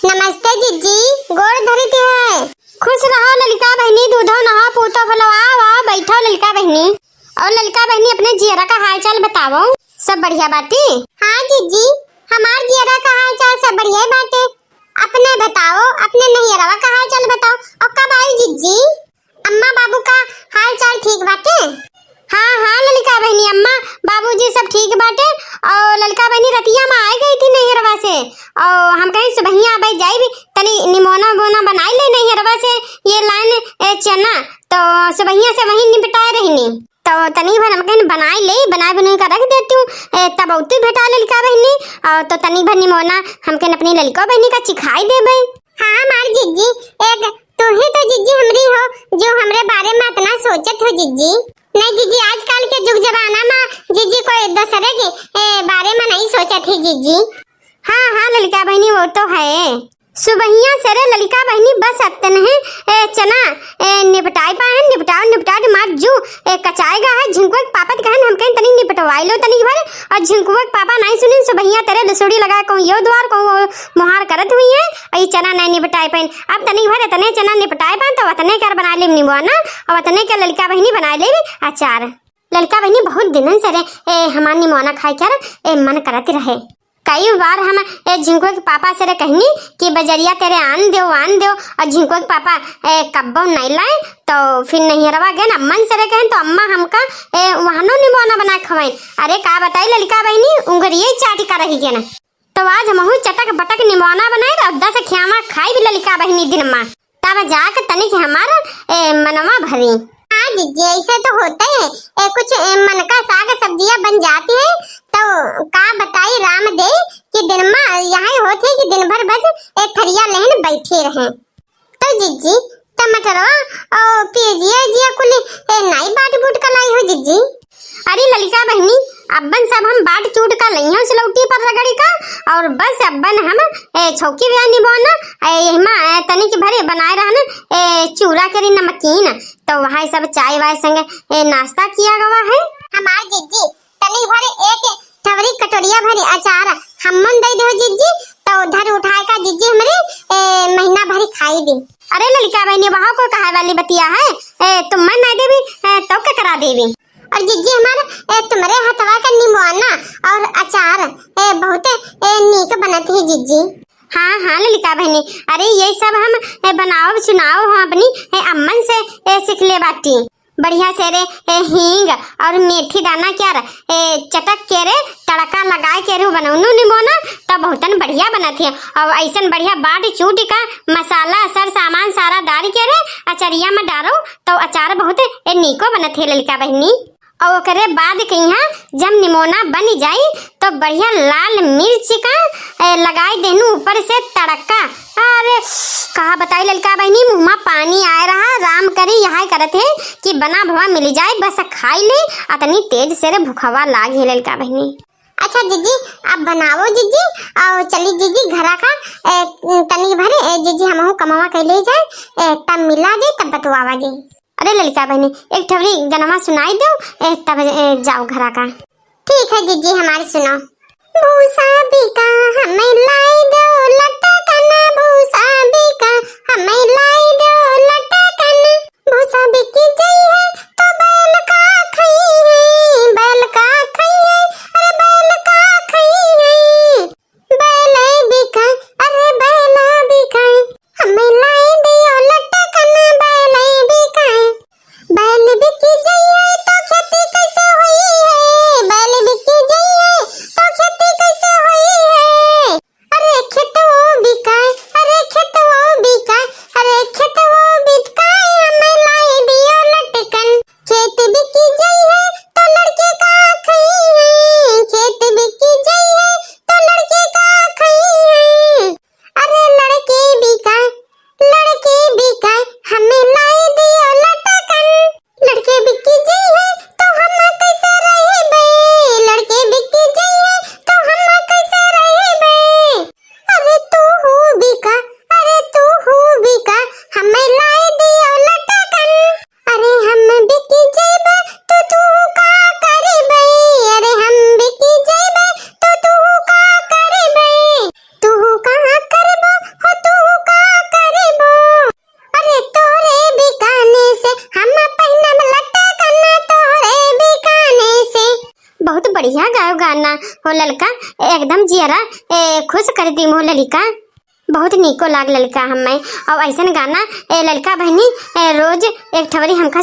नमस्ते जीजी, गोड़ धरती है। खुश रहो ललिका बहनी, दूधो नहा पूतो बोलो आओ बैठो ललिका बहनी। और ललिका बहनी अपने जियरा का हाल चाल बताओ, सब बढ़िया बाटी? हाँ जीजी, हमार जियरा का हाल चाल सब बढ़िया बाटे। अपने बताओ, अपने नैहरवा का हाल चाल बताओ। और कब आई जीजी? अम्मा बाबू का हाल चाल ठीक बाटे? हाँ हाँ ललिका बहनी, अम्मा बाबूजी सब ठीक बाटे। और ललिका बहनी रतिया में आ गई थी नैहरवा से, और हम कहीं सुबहिया आबे जाई भी तनी निमोना बोना बनाई ले नैहरवा से ये लाइन चना, तो सुबहिया से वहीं निपटाए रहनी। तो तनी भर हम कहीं बनाई ले, बनाई कर रख देती हूँ, तब औती भेटा ललिका बहनी। और तो तनी भर निमोना हम कहीं अपनी ललिका बहनी का चिखाई दे भाई। हाँ हमार जीजी, एक तू ही तो जीजी हमरी हो जो हमरे बारे में इतना सोचत हो जीजी। नहीं जीजी, आजकल के जुग जमाना में जीजी कोई दूसरे के बारे में नहीं सोचत है जीजी। हाँ हाँ ललिका बहनी वो तो है। सुबहिया सरे ललिका बहनी बस अतन है चना निपटाई पाए हैं, निपटाओ मार जू कचाएगा है। झिंकुआ पापा कहन हम कहीं तनी निपटवाई लो तनी भर, और झिंकुआ पापा नहीं सुनिन सुबहिया तेरे लसुड़ी लगा कहूं यो द्वार कहूं मुहार करत हुई है। आई चना नहीं निपटाई पाइन, अब तनी भर तने चना निपटाई पान तो वतने कर बना ले निमोना, और वतने के ललिका बहनी बना ले अचार। ललिका बहनी बहुत दिनन सरे हमार निमोना खाई कर मन करत रहे। कई बार हम झिंकुआ के पापा से कहनी कि बजरिया तेरे आन दो, और झिंकुआ के पापा कब्बो नहीं लाए। तो फिर नैहरवा गए अम्मन से कहन तो अम्मा हमका वहानो निमोना बना खवाई। अरे का बताई ललिका बहनी, उंगरिये चाटी कर रही है ना। तो आज हमहू चटक बटक निमोना बनाए और 10 खियामा खाई भी ललिका बहनी दिन में, तब जाकर तनिक हमारा मनवा भरी। हाँ जीजी, ऐसे तो होते हैं कुछ मन का साग सब्जियां बन जाती है। तो का बताई राम दे कि दिन में यहाँ होते कि दिन भर बस एक थरिया लेहन बैठे रहे। तो जीजी टमाटरवा और प्याजिया कुल नहीं बाट बूट कर लाई हो जीजी? अरे ललिका बहनी, अब्बन सब हम बाट चूट का लई हूं सिलौटी पर रगड़ी का, और बस अब्बन हम छौकी बिया निबोना एहमा तनी के भरे बनाए रहन चूरा करी नमकीन। तो वहां सब चाय वाय संग नाश्ता किया गवा है। हमार जीजी तनी भरे एक ठवरी कटोरिया भरी अचार हमन दे दो जीजी, तो उधर उठाए का जीजी हमरे महीना भरी खाई दी। अरे ललिका बहनी, वहां को कहे वाली बतिया है, तुम मन नहीं देवी तो क्या करा देवी। और जीजी हमारा तुम्हारे हथवा का निमोना और अचार बहुत नीक बनती है जीजी। हाँ हाँ ललिका बहनी, अरे ये सब हम बनाओ सुनाओ हम अपनी अम्मन से सीख ले बाटी। बढ़िया से रे हींग और मेथी दाना क्या चटक के रे तड़का लगाए के रे बनौनु निमोना, तो बहुतन बढ़िया बनती है। और ऐसा बढ़िया बाट चूट का मसाला सर सामान सारा डाल के रे अचरिया में डालो तो अचार बहुत नीको बनती है ललिका बहनी। और ओकरे बाद कहिया जब निमोना बन जाई तो बढ़िया लाल मिर्च का लगाई देनु ऊपर से तड़का। अरे कहा बताई ललिका बहनी, मुँह में पानी आए रहा। राम करी यहाँ करत है कि बना भवा मिल जाए बस खाई ले, अतनी तेज से भूखवा लाग है ललिका बहनी। अच्छा जीजी अब बनाओ जीजी, और चली जीजी घरा का तनी भरे जीजी हमहू कमावा के ले जाए तब मिला जे तब बतवावा जे। अरे ललिका बहनी, एक ठवरी गनमा सुनाई दो तब जाओ घरा का। ठीक है जीजी, हमारी सुनो। भूसा बिका हमें लाई दो लटकन, भूसा बिका हमें लाई दो लटकन, भूसा बिकी जई है तो बैल का खई है, बैल का खई है, अरे बैल का खई है, बैल बिका अरे बैल बिका हमें लाई दियो लटकन, बैल बिका, बैल बिकी जई है तो खेती कैसे हुई है, बैल बिकी जई है तो खेती कैसे हुई है, अरे खेत बहुत बढ़िया गायो गाना हो ललका, एकदम जियरा खुश कर दी हो ललिका, बहुत निको लाग ललका हमें। और ऐसा गाना ललका बहनी रोज एक ठवरी हमका